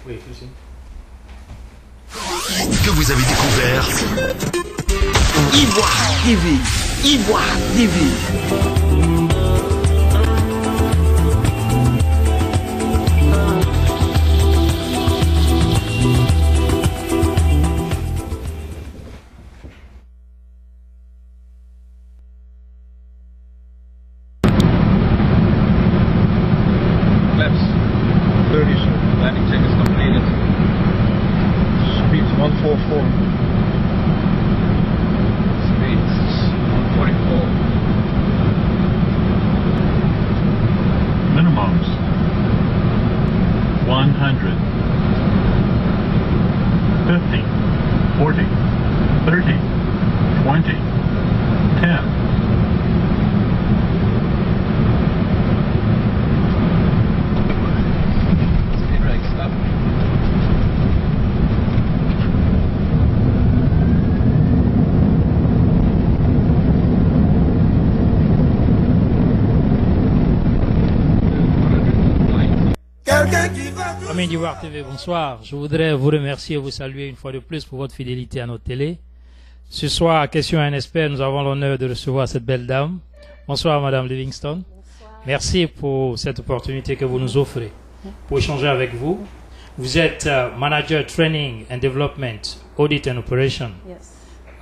Oui, ici. Que vous avez découvert Ivoire TV. Ivoire TV. Flaps 30, sir. Landing check is completed. Speeds 144. Speeds 144. Minimums 100, 50, 40, 30, 20, 10. Speed brake stop. Amis d'Ivoire TV, bonsoir. Je voudrais vous remercier et vous saluer une fois de plus pour votre fidélité à notre télé. Ce soir, à Question à un expert, nous avons l'honneur de recevoir cette belle dame. Bonsoir, Madame Livingstone. Bonsoir. Merci pour cette opportunité que vous nous offrez pour échanger avec vous. Vous êtes Manager Training and Development, Audit and Operation Yes.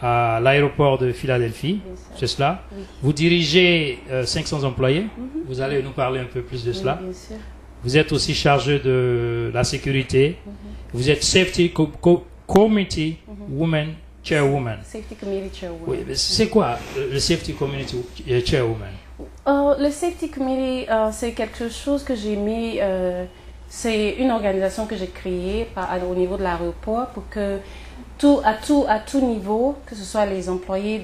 à l'aéroport de Philadelphie, Oui, ça. c'est cela. Oui. Vous dirigez 500 employés. Vous allez nous parler un peu plus de cela. Oui, bien sûr. Vous êtes aussi chargé de la sécurité. Vous êtes Safety Committee Woman Chairwoman. Safety Committee Chairwoman. Oui, mais c'est quoi le Safety Community Chairwoman? Le Safety Committee, c'est quelque chose que j'ai mis, c'est une organisation que j'ai créée au niveau de l'aéroport pour que à tout niveau, que ce soit les employés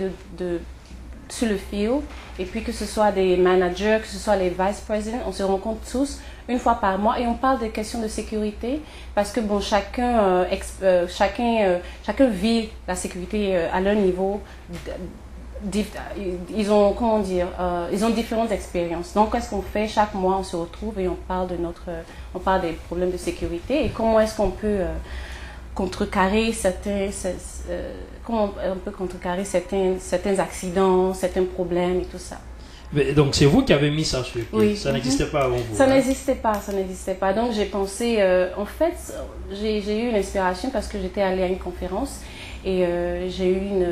sur le field, et puis que ce soit des managers, que ce soit les vice presidents, on se rencontre tous une fois par mois et on parle des questions de sécurité parce que bon, chacun vit la sécurité à leur niveau. Ils ont, comment dire, ils ont différentes expériences. Donc, qu'est-ce qu'on fait? Chaque mois, on se retrouve et on parle des problèmes de sécurité et comment est-ce qu'on peut contrecarrer certains accidents, certains problèmes et tout ça. Mais donc, c'est vous qui avez mis ça sur le pied. Oui. Ça n'existait pas avant vous. Ça hein? n'existait pas. Donc, j'ai pensé, en fait, j'ai eu une inspiration parce que j'étais allée à une conférence et j'ai eu une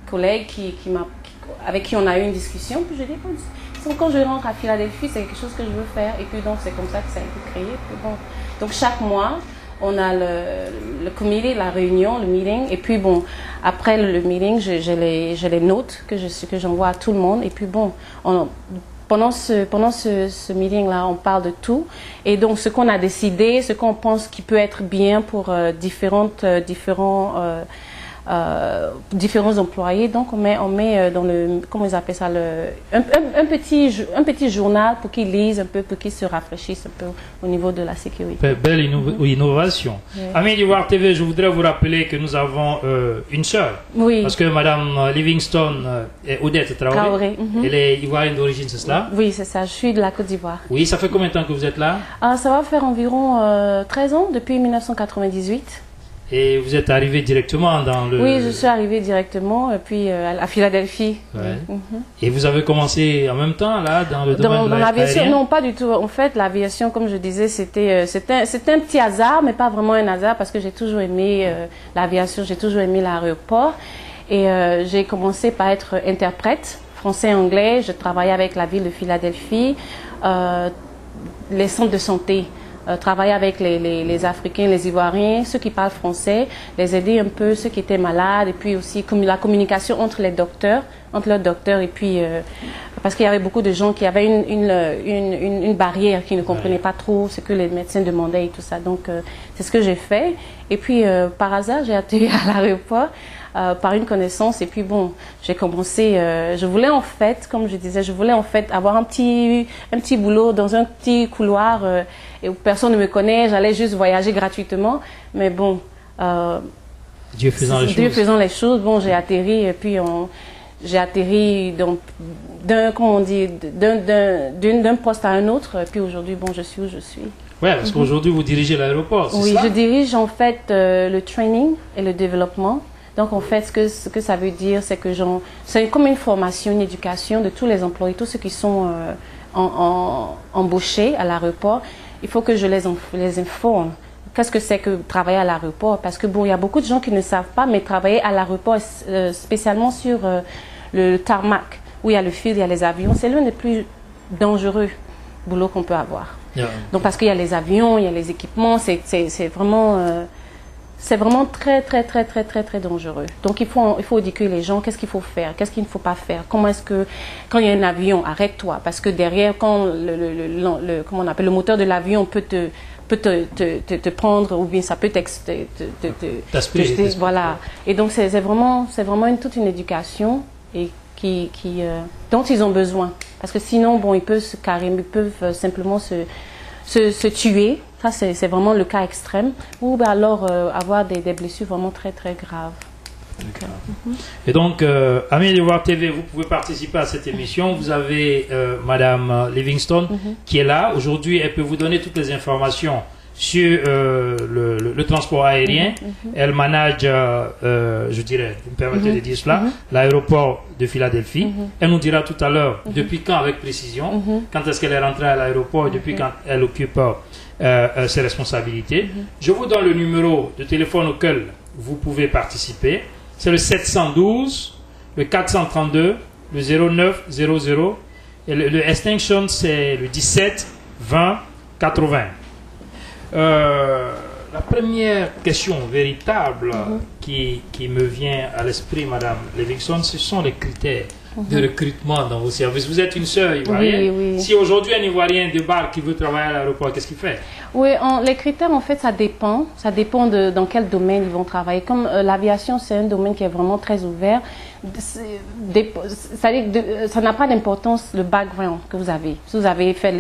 collègue avec qui on a eu une discussion. Puis j'ai dit, quand je rentre à Philadelphie, c'est quelque chose que je veux faire. Et puis donc, c'est comme ça que ça a été créé. Puis bon, donc, chaque mois, on a le comité, la réunion, le meeting. Et puis bon, après le meeting, j'ai les notes que j'envoie à tout le monde. Et puis bon, pendant ce meeting-là, on parle de tout. Et donc, ce qu'on a décidé, ce qu'on pense qui peut être bien pour différents employés. Donc, on met dans le, comment ils appellent ça, un petit journal pour qu'ils lisent un peu, pour qu'ils se rafraîchissent un peu au niveau de la sécurité. Belle innovation. Oui. Amis d'Ivoire TV, je voudrais vous rappeler que nous avons une sœur. Oui. Parce que Madame Livingstone est Odette Traoré. Traoré, Elle est ivoirienne d'origine, c'est cela? Oui, c'est ça. Je suis de la Côte d'Ivoire. Oui, ça fait combien de temps que vous êtes là? Ça va faire environ 13 ans, depuis 1998. Et vous êtes arrivé directement dans le... Oui, je suis arrivée directement, puis à Philadelphie. Ouais. Oui. Et vous avez commencé en même temps, là, dans le domaine de l'aviation? aérien? Non, pas du tout. En fait, l'aviation, comme je disais, c'était un petit hasard, mais pas vraiment un hasard, parce que j'ai toujours aimé l'aviation, j'ai toujours aimé l'aéroport. Et j'ai commencé par être interprète, français-anglais. Je travaillais avec la ville de Philadelphie, les centres de santé. Travailler avec les Africains, les Ivoiriens, ceux qui parlent français, les aider un peu, ceux qui étaient malades, et puis aussi la communication entre leurs docteurs, et puis parce qu'il y avait beaucoup de gens qui avaient une barrière, qui ne comprenaient pas trop ce que les médecins demandaient et tout ça. Donc c'est ce que j'ai fait. Et puis par hasard, j'ai atterri à l'aéroport par une connaissance, et puis bon, j'ai commencé, je voulais en fait, comme je disais, avoir un petit boulot dans un petit couloir et où personne ne me connaît, j'allais juste voyager gratuitement, mais bon, Dieu faisant les choses, bon, j'ai atterri, et puis j'ai atterri d'un poste à un autre, et puis aujourd'hui, bon, je suis où je suis. Oui, parce qu'aujourd'hui, vous dirigez l'aéroport, c'est Oui, ça? je dirige en fait le training et le développement. Donc en fait, ce que ça veut dire, c'est que c'est comme une formation, une éducation de tous les employés, tous ceux qui sont embauchés à l'aéroport. Il faut que je les informe. Qu'est-ce que c'est que travailler à l'aéroport? Parce que bon, il y a beaucoup de gens qui ne savent pas, mais travailler à l'aéroport, spécialement sur le tarmac, où il y a le fil, il y a les avions, c'est l'un des plus dangereux boulots qu'on peut avoir. Yeah. Donc parce qu'il y a les avions, il y a les équipements, c'est vraiment très dangereux. Donc il faut éduquer les gens, qu'est-ce qu'il faut faire, qu'est-ce qu'il ne faut pas faire, comment est-ce que quand il y a un avion, arrête-toi, parce que derrière quand comment on appelle, le moteur de l'avion peut te prendre, ou bien ça peut voilà. Et donc c'est vraiment toute une éducation et dont ils ont besoin, parce que sinon bon, ils peuvent simplement se tuer. Ça, c'est vraiment le cas extrême, ou alors avoir des blessures vraiment très graves. Et donc, amis de Voir TV, vous pouvez participer à cette émission. Vous avez Madame Livingstone qui est là. Aujourd'hui, elle peut vous donner toutes les informations sur le transport aérien. Elle manage, je dirais, vous me permettez de dire cela, l'aéroport de Philadelphie. Elle nous dira tout à l'heure depuis quand avec précision, quand est-ce qu'elle est rentrée à l'aéroport et depuis quand elle occupe ses responsabilités. Je vous donne le numéro de téléphone auquel vous pouvez participer. C'est le 712, le 432, le 0900 et le extension c'est le 17 20 80. La première question véritable qui me vient à l'esprit, Madame Livingstone, ce sont les critères de recrutement dans vos services. Vous êtes une sœur ivoirienne. Oui. Si aujourd'hui un Ivoirien débarque qui veut travailler à l'aéroport, qu'est-ce qu'il fait? Oui, les critères, en fait, ça dépend. Ça dépend dans quel domaine ils vont travailler. Comme l'aviation, c'est un domaine qui est vraiment très ouvert. Ça n'a pas d'importance le background que vous avez. Si vous avez fait,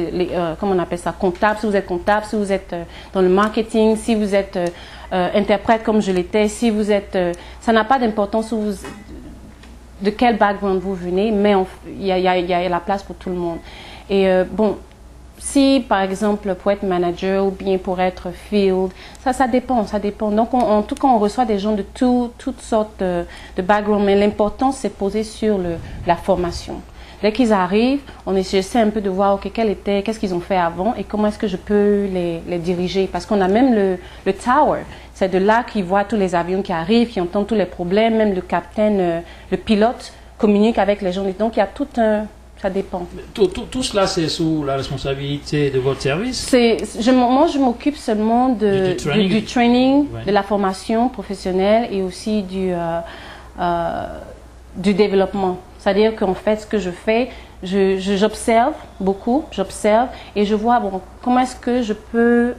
comment on appelle ça, comptable, si vous êtes comptable, si vous êtes dans le marketing, si vous êtes interprète comme je l'étais, si vous êtes... ça n'a pas d'importance de quel background vous venez, mais il y a la place pour tout le monde. Et bon... Si, par exemple, pour être manager ou bien pour être field, ça dépend. Donc, en tout cas, on reçoit des gens de toutes sortes de backgrounds, mais l'important, c'est poser sur la formation. Dès qu'ils arrivent, j'essaie un peu de voir qu'est-ce qu'ils ont fait avant et comment est-ce que je peux les diriger. Parce qu'on a même le tower. C'est de là qu'ils voient tous les avions qui arrivent, qui entendent tous les problèmes, même le capitaine, le pilote communique avec les gens. Donc, il y a tout un... Ça dépend. Tout cela, c'est sous la responsabilité de votre service? Moi, je m'occupe seulement du training, ouais. De la formation professionnelle et aussi du développement. C'est-à-dire qu'en fait, ce que je fais, j'observe beaucoup, et je vois comment est-ce que je peux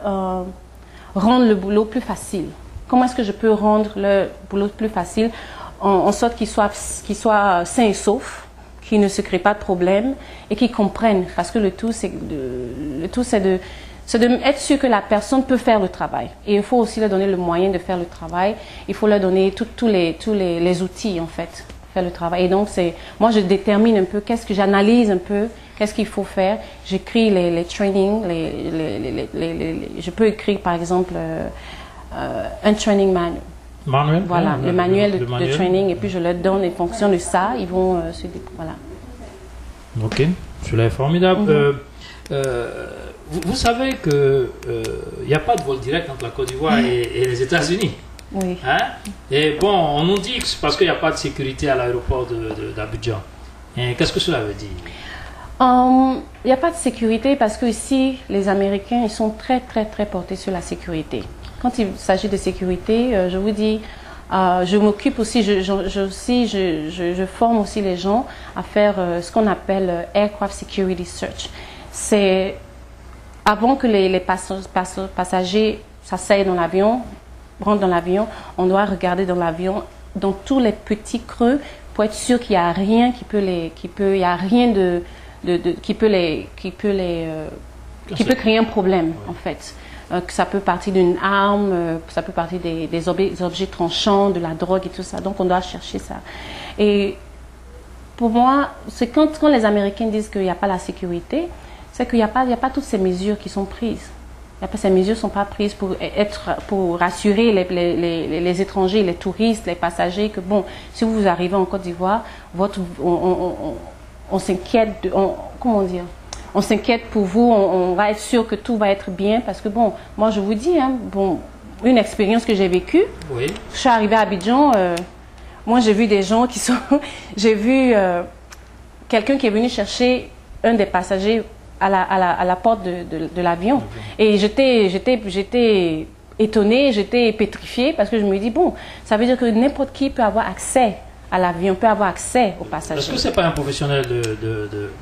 rendre le boulot plus facile. Comment est-ce que je peux rendre le boulot plus facile en sorte qu'il soit sain et sauf, qui ne se crée pas de problème et qui comprennent, parce que le tout c'est de être sûr que la personne peut faire le travail. Et il faut aussi leur donner le moyen de faire le travail. Il faut leur donner tous les outils en fait pour faire le travail. Et donc moi je détermine un peu j'analyse un peu qu'est-ce qu'il faut faire. J'écris les trainings, je peux écrire par exemple un training manual. Voilà, le manuel de training, et puis je leur donne, en fonction de ça, ils vont voilà. Ok, cela est formidable. Vous savez que il n'y a pas de vol direct entre la Côte d'Ivoire et les États-Unis. Oui. Hein? Et bon, on nous dit que c'est parce qu'il n'y a pas de sécurité à l'aéroport d'Abidjan. Qu'est-ce que cela veut dire? Il n'y a pas de sécurité parce que ici, les Américains, ils sont très portés sur la sécurité. Quand il s'agit de sécurité, je vous dis, je m'occupe aussi, je forme aussi les gens à faire ce qu'on appelle Aircraft Security Search. C'est avant que les passagers s'asseyent dans l'avion, rentrent dans l'avion, on doit regarder dans l'avion, dans tous les petits creux, pour être sûr qu'il n'y a rien qui peut créer un problème, en fait. Que ça peut partir d'une arme, que ça peut partir des objets tranchants, de la drogue et tout ça. Donc on doit chercher ça. Et pour moi, c'est quand les Américains disent qu'il n'y a pas la sécurité, c'est qu'il n'y a pas toutes ces mesures qui sont prises. Ces mesures ne sont pas prises pour rassurer les étrangers, les touristes, les passagers que bon, si vous arrivez en Côte d'Ivoire, on s'inquiète, comment dire, on s'inquiète pour vous, on va être sûr que tout va être bien parce que bon, moi je vous dis, hein, bon, une expérience que j'ai vécue, Oui. je suis arrivée à Abidjan, moi j'ai vu des gens qui sont, j'ai vu quelqu'un qui est venu chercher un des passagers à la porte de l'avion. Et j'étais étonnée, j'étais pétrifiée parce que je me dis, bon, ça veut dire que n'importe qui peut avoir accès à l'avion, peut avoir accès aux passagers. Est-ce que c'est pas un professionnel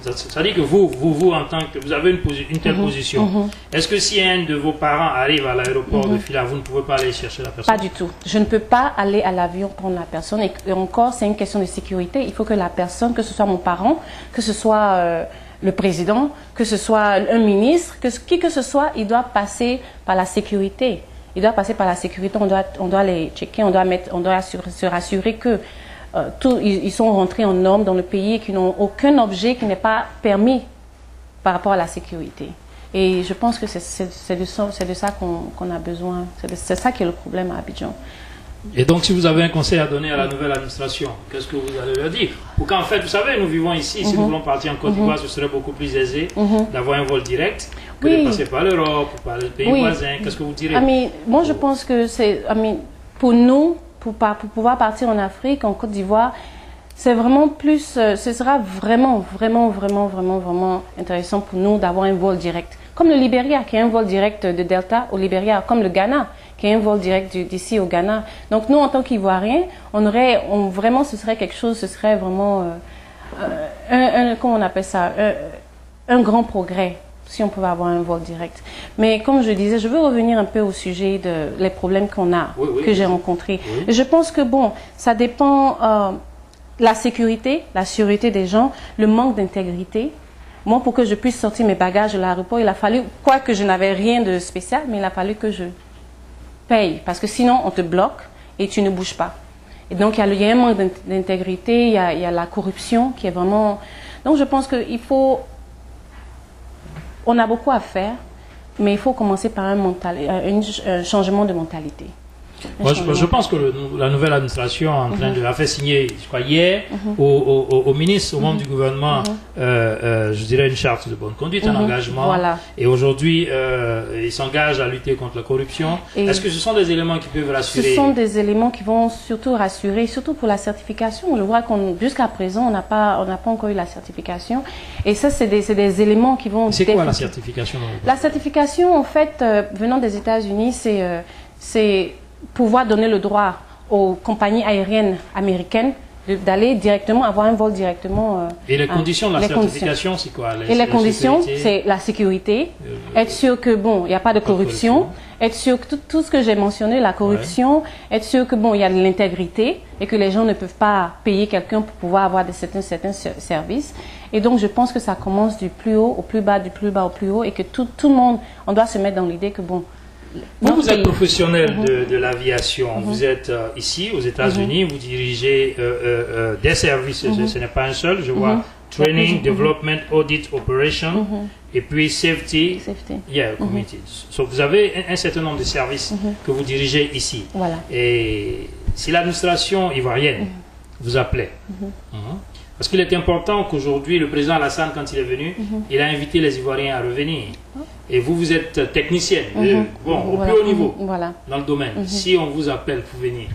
ça dit que vous en tant que vous avez une telle position. Est-ce que si un de vos parents arrive à l'aéroport de Fila, vous ne pouvez pas aller chercher la personne? Pas du tout. Je ne peux pas aller à l'avion prendre la personne. Et encore, c'est une question de sécurité. Il faut que la personne, que ce soit mon parent, que ce soit le président, que ce soit un ministre, qui que ce soit, il doit passer par la sécurité. Il doit passer par la sécurité. On doit les checker, on doit se rassurer que ils sont rentrés en norme dans le pays et qu'ils n'ont aucun objet qui n'est pas permis par rapport à la sécurité. Et je pense que c'est de ça qu'on a besoin. C'est ça qui est le problème à Abidjan. Et donc, si vous avez un conseil à donner à la nouvelle administration, qu'est-ce que vous allez leur dire? Ou qu'en fait, vous savez, nous vivons ici, si nous voulons partir en Côte d'Ivoire, ce serait beaucoup plus aisé d'avoir un vol direct que de passer par l'Europe ou par les pays voisins. Qu'est-ce que vous direz? Moi, je pense que pour nous, pour pouvoir partir en Afrique, en Côte d'Ivoire, c'est vraiment plus, ce sera vraiment intéressant pour nous d'avoir un vol direct. Comme le Libéria, qui a un vol direct de Delta au Libéria, comme le Ghana, qui a un vol direct d'ici au Ghana. Donc nous, en tant qu'Ivoiriens, vraiment, ce serait quelque chose, ce serait vraiment, comment on appelle ça, un grand progrès, si on pouvait avoir un vol direct. Mais comme je disais, je veux revenir un peu au sujet des problèmes qu'on a, que j'ai rencontrés. Et je pense que bon, ça dépend la sécurité, la sûreté des gens, le manque d'intégrité. Moi, pour que je puisse sortir mes bagages de l'aéroport, il a fallu, quoique je n'avais rien de spécial, mais il a fallu que je paye. Parce que sinon, on te bloque et tu ne bouges pas. Et donc, il y a un manque d'intégrité, il y a la corruption qui est vraiment... Donc, je pense qu'il faut... On a beaucoup à faire, mais il faut commencer par un changement de mentalité. Moi, je pense que la nouvelle administration est en train de la faire signer, je crois, hier, au ministre, au membre du gouvernement, je dirais une charte de bonne conduite, un engagement. Voilà. Et aujourd'hui, il s'engage à lutter contre la corruption. Est-ce que ce sont des éléments qui peuvent rassurer? Ce sont des éléments qui vont surtout rassurer, surtout pour la certification. Je vois jusqu'à présent, on n'a pas encore eu la certification. Et ça, c'est des éléments qui vont... C'est quoi la certification? La certification, en fait, venant des États-Unis, c'est pouvoir donner le droit aux compagnies aériennes américaines d'aller directement, avoir un vol directement. Et les conditions de la certification, c'est quoi? Les conditions, c'est la sécurité, être sûr que bon, il n'y a pas de corruption, être sûr que tout ce que j'ai mentionné, la corruption, être sûr que bon, il y a de l'intégrité et que les gens ne peuvent pas payer quelqu'un pour pouvoir avoir certains services. Et donc, je pense que ça commence du plus haut au plus bas, du plus bas au plus haut, et que tout le monde, on doit se mettre dans l'idée que bon. Vous êtes professionnel de l'aviation. Vous êtes ici aux États-Unis. Vous dirigez des services. Ce n'est pas un seul. Je vois Training, Development, Audit, Operation, et puis Safety. Community. So, vous avez un certain nombre de services que vous dirigez ici. Voilà. Et si l'administration ivoirienne vous appelait, parce qu'il est important qu'aujourd'hui, le président Alassane, quand il est venu, il a invité les Ivoiriens à revenir. Et vous êtes technicienne, au plus haut niveau, dans le domaine. Si on vous appelle pour venir,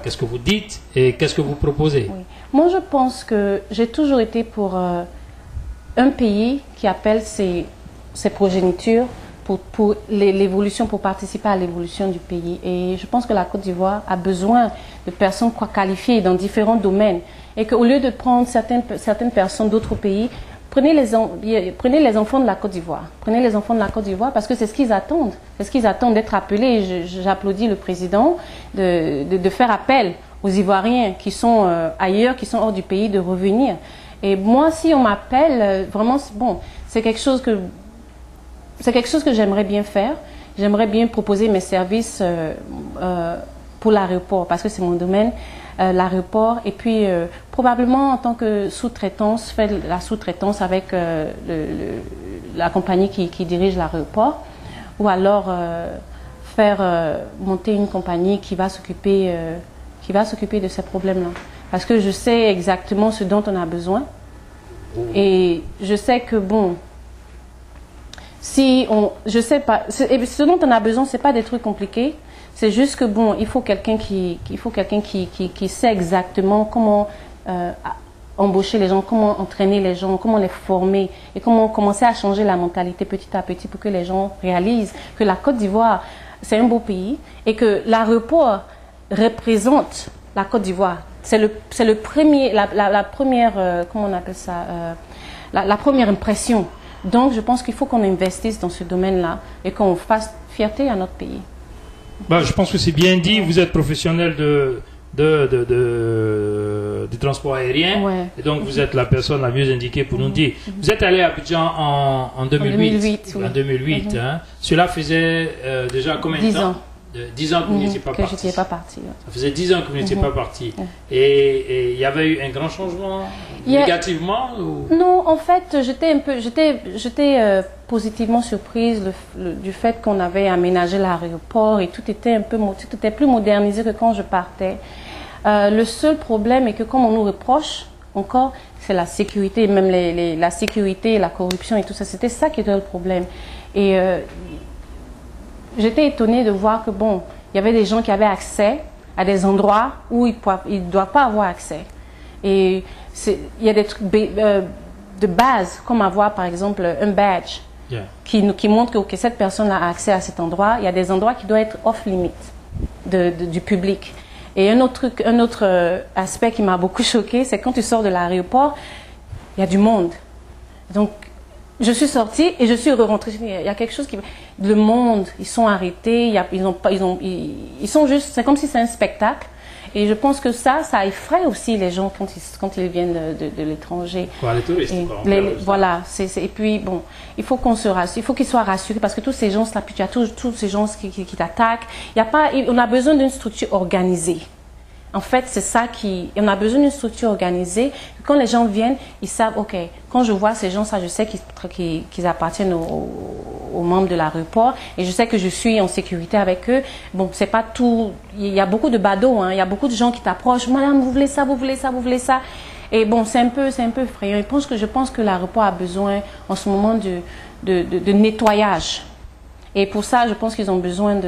qu'est-ce que vous dites et qu'est-ce que vous proposez? Moi, je pense que j'ai toujours été pour un pays qui appelle ses progénitures pour l'évolution, pour participer à l'évolution du pays. Et je pense que la Côte d'Ivoire a besoin de personnes qualifiées dans différents domaines. Et qu'au lieu de prendre certaines personnes d'autres pays, prenez les enfants de la Côte d'Ivoire. Prenez les enfants de la Côte d'Ivoire parce que c'est ce qu'ils attendent. C'est ce qu'ils attendent d'être appelés. J'applaudis le président de faire appel aux Ivoiriens qui sont ailleurs, qui sont hors du pays, de revenir. Et moi, si on m'appelle, vraiment, bon, c'est quelque chose que j'aimerais bien faire. J'aimerais bien proposer mes services pour l'aéroport parce que c'est mon domaine. L'aéroport et puis probablement en tant que sous-traitance, faire la sous-traitance avec la compagnie qui dirige l'aéroport ou alors faire monter une compagnie qui va s'occuper de ces problèmes-là. Parce que je sais exactement ce dont on a besoin. Et je sais que, bon, je sais pas, ce dont on a besoin, c'est pas des trucs compliqués. C'est juste que, bon, il faut quelqu'un qui sait exactement comment embaucher les gens, comment entraîner les gens, comment les former et comment commencer à changer la mentalité petit à petit pour que les gens réalisent que la Côte d'Ivoire, c'est un beau pays et que l'aéroport représente la Côte d'Ivoire. C'est le premier, la première, comment on appelle ça, la première impression. Donc, je pense qu'il faut qu'on investisse dans ce domaine-là et qu'on fasse fierté à notre pays. Bah, je pense que c'est bien dit. Vous êtes professionnel du transport aérien. Ouais. Et donc, vous êtes la personne la mieux indiquée pour nous dire. Vous êtes allé à Abidjan en 2008. Oui. En 2008. Hein. Cela faisait déjà combien de 10 temps ans. 10 ans que vous n'étiez pas que parti. je n'étais pas partie. Ouais. Ça faisait 10 ans que vous n'étiez pas parti. Et il y avait eu un grand changement négativement ou... Non, en fait, j'étais positivement surprise du fait qu'on avait aménagé l'aéroport et tout était plus modernisé que quand je partais. Le seul problème est que comme on nous reproche encore, c'est la sécurité, même la sécurité, la corruption et tout ça. C'était ça qui était le problème. Et j'étais étonnée de voir que, bon, il y avait des gens qui avaient accès à des endroits où ils ne doivent pas avoir accès. Et il y a des trucs de base, comme avoir, par exemple, un badge qui montre que cette personne a accès à cet endroit. Il y a des endroits qui doivent être off-limit du public. Et un autre aspect qui m'a beaucoup choquée, c'est quand tu sors de l'aéroport, il y a du monde. Donc, je suis sortie et je suis rentrée. Il y a quelque chose qui... Le monde, ils sont arrêtés, ils sont juste... C'est comme si c'est un spectacle. Et je pense que ça effraie aussi les gens quand ils viennent de l'étranger. Les touristes. Voilà. Et puis, bon, il faut qu'on se rassure, il faut qu'ils soient rassurés parce que tous ces gens-là, puis tu as tous ces gens qui t'attaquent. On a besoin d'une structure organisée. En fait, c'est ça on a besoin d'une structure organisée. Quand les gens viennent, ils savent, OK, quand je vois ces gens-là, je sais qu'ils appartiennent aux membres de l'aéroport et je sais que je suis en sécurité avec eux. Bon, c'est pas tout. Il y a beaucoup de badauds, hein. Il y a beaucoup de gens qui t'approchent. Madame, vous voulez ça, vous voulez ça, vous voulez ça. Et bon, c'est un peu effrayant. Je pense que l'aéroport a besoin en ce moment de nettoyage. Et pour ça, je pense qu'ils ont besoin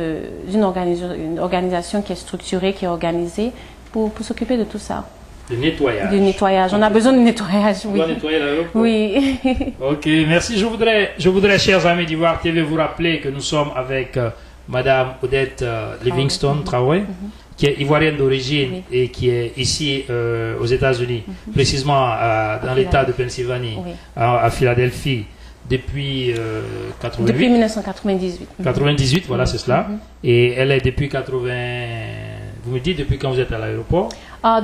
d'une organisation qui est structurée, qui est organisée pour s'occuper de tout ça. Le nettoyage. Du nettoyage. On a besoin de nettoyage, oui. On doit nettoyer l'aéroport. Oui. Ok, merci. Je voudrais, chers amis d'Ivoire TV, vous rappeler que nous sommes avec Madame Odette Livingstone Traoré, qui est ivoirienne d'origine et qui est ici aux États-Unis, précisément dans l'État de Pennsylvanie, à Philadelphie. Depuis 88. Depuis 1998. 98, voilà, c'est cela. Et elle est depuis 80... Vous me dites depuis quand vous êtes à l'aéroport?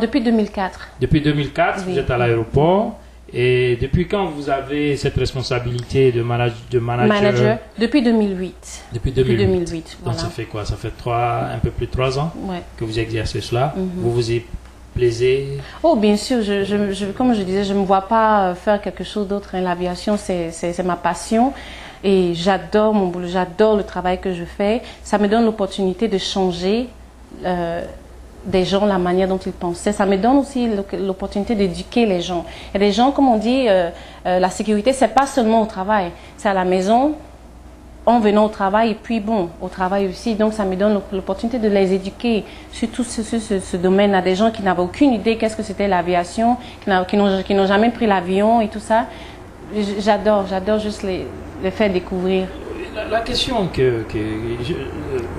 Depuis 2004. Depuis 2004, vous êtes à l'aéroport. Et depuis quand vous avez cette responsabilité de manager? Depuis 2008. Depuis 2008. Voilà. Donc ça fait quoi? Ça fait un peu plus de 3 ans que vous exercez cela. Vous vous y plaisez? Oh, bien sûr. Comme je disais, je ne me vois pas faire quelque chose d'autre. L'aviation, c'est ma passion. Et j'adore mon boulot, j'adore le travail que je fais. Ça me donne l'opportunité de changer des gens, la manière dont ils pensaient. Ça me donne aussi l'opportunité d'éduquer les gens. Il y a des gens, comme on dit, la sécurité, c'est pas seulement au travail. C'est à la maison, en venant au travail, et puis bon, au travail aussi. Donc ça me donne l'opportunité de les éduquer sur tout ce domaine. À des gens qui n'avaient aucune idée qu'est-ce que c'était l'aviation, qui n'ont jamais pris l'avion et tout ça. J'adore juste les faire découvrir. La question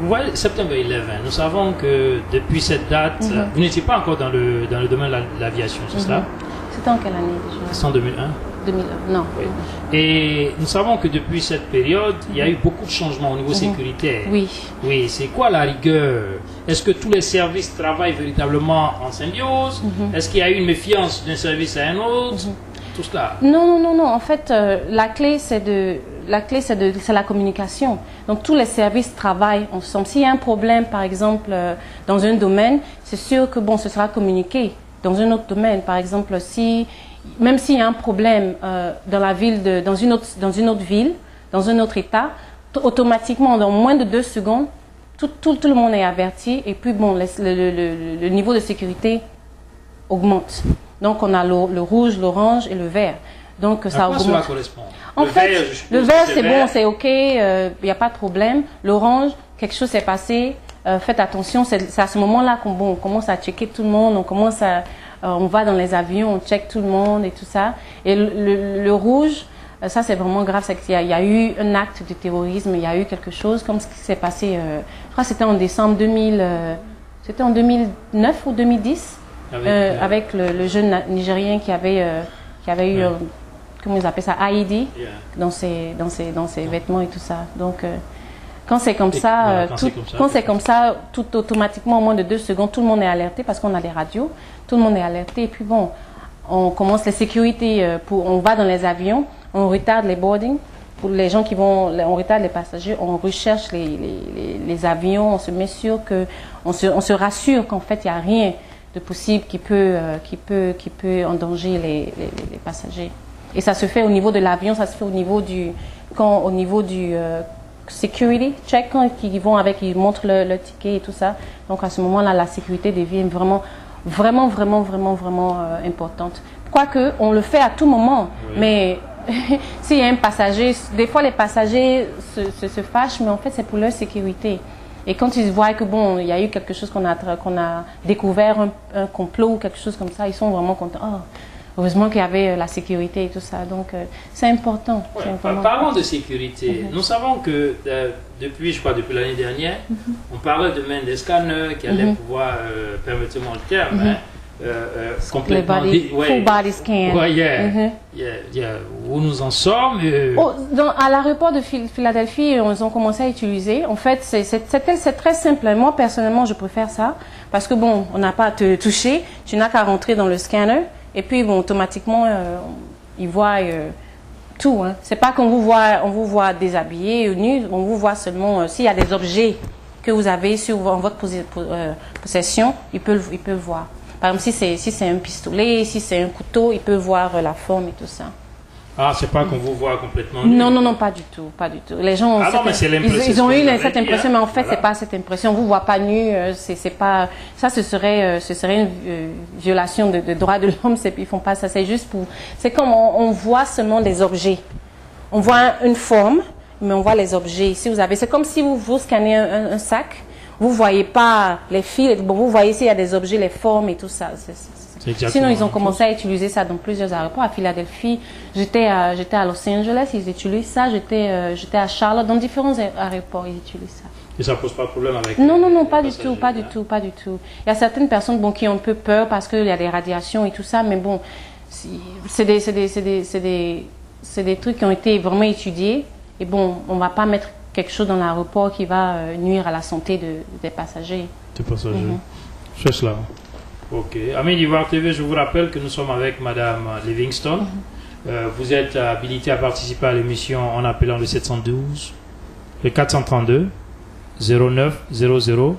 vous voyez, September 11, nous savons que depuis cette date, vous n'étiez pas encore dans le domaine de l'aviation, c'est cela? C'était en quelle année déjà? C'est en 2001. 2001, non. Oui. Et nous savons que depuis cette période, il y a eu beaucoup de changements au niveau sécuritaire. Oui. Oui, c'est quoi la rigueur? Est-ce que tous les services travaillent véritablement en symbiose? Est-ce qu'il y a eu une méfiance d'un service à un autre? Tout cela? Non. En fait, la clé, c'est la communication. Donc, tous les services travaillent ensemble. S'il y a un problème, par exemple, dans un domaine, c'est sûr que, bon, ce sera communiqué. Dans un autre domaine, par exemple, même s'il y a un problème dans une autre ville, dans un autre État, automatiquement, dans moins de 2 secondes, tout le monde est averti. Et puis, bon, le niveau de sécurité augmente. Donc, on a le rouge, l'orange et le vert. Donc, ça augmente. Cela correspond? En fait, le vert, c'est bon, c'est OK, il n'y a pas de problème. L'orange, quelque chose s'est passé, faites attention. C'est à ce moment-là qu'on commence à checker tout le monde, on va dans les avions, on check tout le monde et tout ça. Et le rouge, ça c'est vraiment grave, c'est qu'il y a eu un acte de terrorisme, il y a eu quelque chose comme ce qui s'est passé, je crois que c'était en décembre c'était en 2009 ou 2010, avec le jeune Nigérien qui avait eu, comment ils appellent ça, IED, dans ses vêtements et tout ça. Donc, quand c'est comme ça, tout automatiquement, en moins de 2 secondes, tout le monde est alerté parce qu'on a les radios, tout le monde est alerté. Et puis bon, on commence les sécurités, on va dans les avions, on retarde les boardings. Pour les gens qui vont, on retarde les passagers, on recherche les avions, on se met sûr on se rassure qu'en fait, il n'y a rien de possible qui peut endanger les passagers. Et ça se fait au niveau de l'avion, ça se fait au niveau du security check, quand ils vont avec, ils montrent le ticket et tout ça. Donc à ce moment-là, la sécurité devient vraiment importante. Quoique, on le fait à tout moment, mais s'il y a un passager, des fois les passagers se fâchent, mais en fait c'est pour leur sécurité. Et quand ils voient que bon, il y a eu quelque chose qu'on a découvert, un complot ou quelque chose comme ça, ils sont vraiment contents. Oh, heureusement qu'il y avait la sécurité et tout ça. Donc c'est important. Parlons de sécurité. Nous savons que depuis l'année dernière, on parlait de main des scanners qui allaient pouvoir, permettez-moi le terme, complètement full body scan. Où nous en sommes. À l'aéroport de Philadelphie, ils ont commencé à utiliser. En fait, c'est très simple. Moi, personnellement, je préfère ça. Parce que bon, on n'a pas à te toucher. Tu n'as qu'à rentrer dans le scanner. Et puis, bon, automatiquement, ils voient tout. Hein. C'est pas qu'on vous voit déshabillé, nu. On vous voit seulement s'il y a des objets que vous avez en votre possession, ils peuvent voir. Par exemple, si c'est un pistolet, si c'est un couteau, ils peuvent voir la forme et tout ça. Ah, c'est pas qu'on vous voit complètement nu. Non, pas du tout, pas du tout. Les gens, ils ont eu cette impression, mais en fait, c'est pas cette impression. On vous voit pas nu, c'est pas. Ça, ce serait une violation de droits de l'homme. Ils font pas ça. C'est juste pour. C'est comme on voit seulement des objets. On voit une forme, mais on voit les objets. Si vous avez, c'est comme si vous scannez un sac. Vous voyez pas les fils, vous voyez s'il y a des objets, les formes et tout ça. Sinon, ils ont commencé à utiliser ça dans plusieurs aéroports. À Philadelphie, j'étais à Los Angeles, ils utilisent ça. J'étais à Charlotte, dans différents aéroports, ils utilisent ça. Et ça pose pas de problème avec Non, pas du tout. Il y a certaines personnes qui ont un peu peur parce qu'il y a des radiations et tout ça, mais bon, c'est des trucs qui ont été vraiment étudiés. Et bon, on va pas mettre quelque chose dans l'aéroport qui va nuire à la santé des passagers. Des passagers. C'est cela. Ok. Amis d'Ivoire TV, je vous rappelle que nous sommes avec Madame Livingston. Vous êtes habilité à participer à l'émission en appelant le 712, le 432 0900.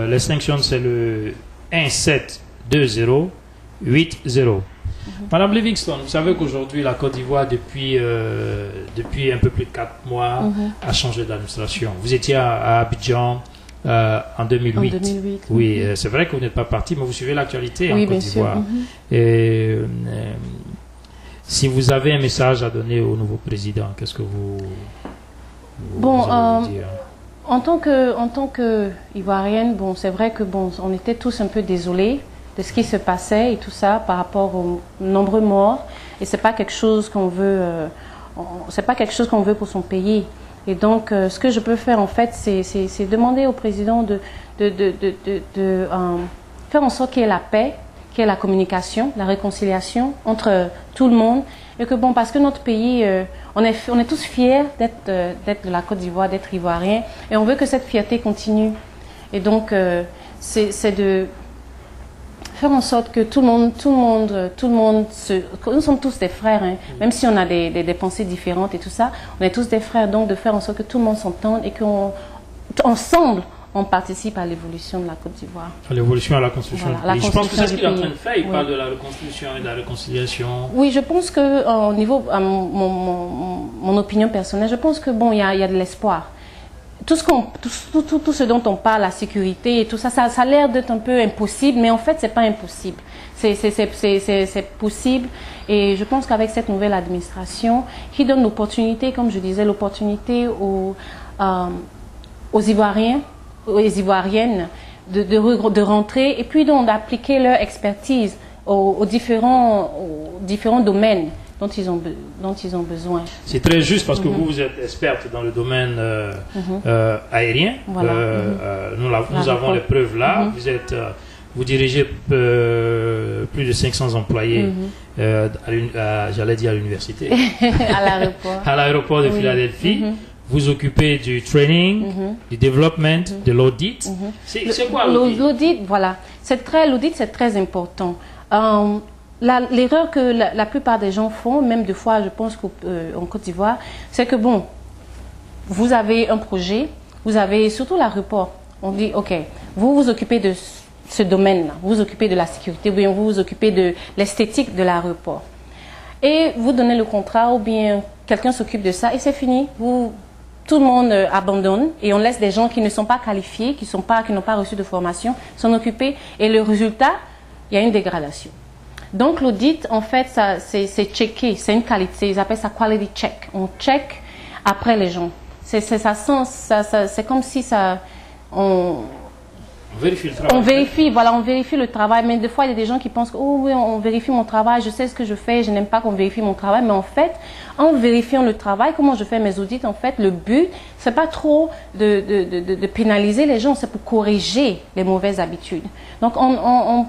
L'extinction, c'est le 1720 80. Madame Livingston, vous savez qu'aujourd'hui, la Côte d'Ivoire, depuis un peu plus de 4 mois, a changé d'administration. Vous étiez à Abidjan en 2008. En 2008. Oui, c'est vrai que vous n'êtes pas parti, mais vous suivez l'actualité en Côte d'Ivoire. Et si vous avez un message à donner au nouveau président, qu'est-ce que vous allez dire? En tant que Ivoirienne, bon, c'est vrai que bon, on était tous un peu désolés de ce qui se passait et tout ça par rapport aux nombreux morts, et c'est pas quelque chose qu'on veut pour son pays. Et donc ce que je peux faire en fait, c'est demander au président de faire en sorte qu'il y ait la paix, qu'il y ait la communication, la réconciliation entre tout le monde, et que bon, parce que notre pays, on est tous fiers d'être de la Côte d'Ivoire, d'être ivoirien, et on veut que cette fierté continue. Et donc c'est de faire en sorte que tout le monde nous sommes tous des frères, hein, même si on a des pensées différentes et tout ça, on est tous des frères, donc de faire en sorte que tout le monde s'entende et qu'ensemble, on participe à l'évolution de la Côte d'Ivoire. À l'évolution, à la construction Voilà, du la pays. Je pense que c'est ce qu'il est en construction train du de faire. Il pays. parle Oui. de la reconstruction et de la réconciliation. Oui, je pense que au niveau, mon opinion personnelle, je pense que bon, il y a de l'espoir. Tout ce dont on parle, la sécurité et tout ça, ça a l'air d'être un peu impossible, mais en fait, c'est pas impossible. C'est possible. Et je pense qu'avec cette nouvelle administration, qui donne l'opportunité, comme je disais, l'opportunité aux Ivoiriens, aux Ivoiriennes de rentrer et puis donc d'appliquer leur expertise aux différents domaines dont ils ont besoin. C'est très juste parce que vous êtes experte dans le domaine aérien. Voilà. Nous avons les preuves là. Vous dirigez plus de 500 employés, j'allais dire à l'université, à l'aéroport. à l'aéroport de Philadelphie. Vous occupez du training, du development, de l'audit. C'est quoi l'audit? L'audit, voilà. L'audit, c'est très important. L'erreur que la plupart des gens font, même des fois, je pense qu'en Côte d'Ivoire, c'est que bon, vous avez un projet, vous avez surtout l'aéroport. On dit, ok, vous vous occupez de ce domaine-là, vous vous occupez de la sécurité, ou bien vous vous occupez de l'esthétique de l'aéroport. Et vous donnez le contrat, ou bien quelqu'un s'occupe de ça, et c'est fini. Tout le monde abandonne et on laisse des gens qui ne sont pas qualifiés, qui n'ont pas reçu de formation, s'en occuper. Et le résultat, il y a une dégradation. Donc l'audit, en fait, c'est checké, c'est une qualité, ils appellent ça quality check. On check après les gens. C'est comme si on vérifie le travail. On vérifie le travail. Mais des fois, il y a des gens qui pensent que, oh oui, on vérifie mon travail, je sais ce que je fais, je n'aime pas qu'on vérifie mon travail. Mais en fait, en vérifiant le travail, comment je fais mes audits, en fait, le but, c'est pas trop de pénaliser les gens, c'est pour corriger les mauvaises habitudes. Donc, en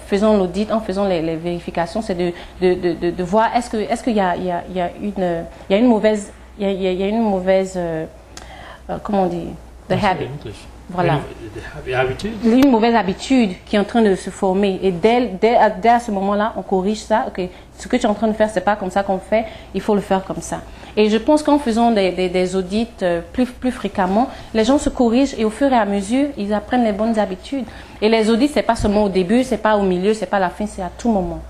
faisant l'audit, en faisant les vérifications, c'est de voir est-ce qu'il y a une mauvaise, comment on dit, the habit. Voilà. Une mauvaise habitude qui est en train de se former. Et dès à ce moment-là, on corrige ça. Okay, ce que tu es en train de faire, c'est pas comme ça qu'on fait. Il faut le faire comme ça. Et je pense qu'en faisant des audits plus fréquemment, les gens se corrigent et au fur et à mesure, ils apprennent les bonnes habitudes. Et les audits, c'est pas seulement au début, c'est pas au milieu, c'est pas à la fin, c'est à tout moment.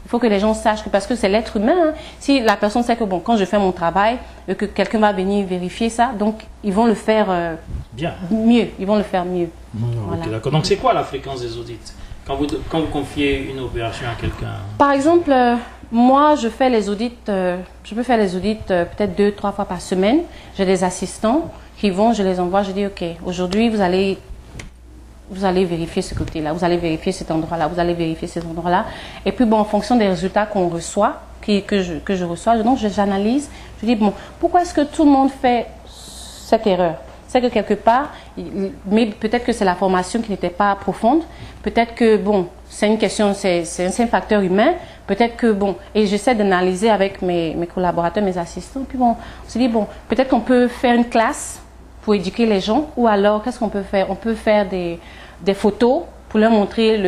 Il faut que les gens sachent que, parce que c'est l'être humain, hein, si la personne sait que bon, quand je fais mon travail, que quelqu'un va venir vérifier ça, donc ils vont le faire mieux. Ils vont le faire mieux. Voilà. Okay, d'accord. Donc c'est quoi la fréquence des audits quand vous confiez une opération à quelqu'un? Par exemple, moi je fais les audits, je peux faire les audits peut-être 2-3 fois par semaine. J'ai des assistants qui vont, je les envoie, je dis ok, aujourd'hui vous allez vérifier ce côté-là, vous allez vérifier cet endroit-là, vous allez vérifier cet endroit-là. Et puis, bon, en fonction des résultats qu'on reçoit, que je reçois, donc j'analyse, je dis, bon, pourquoi est-ce que tout le monde fait cette erreur? C'est que quelque part, mais peut-être que c'est la formation qui n'était pas profonde, peut-être que, bon, c'est une question, c'est un facteur humain, peut-être que, bon, et j'essaie d'analyser avec mes collaborateurs, mes assistants, puis bon, on se dit, bon, peut-être qu'on peut faire une classe pour éduquer les gens, ou alors qu'est-ce qu'on peut faire? On peut faire des photos pour leur montrer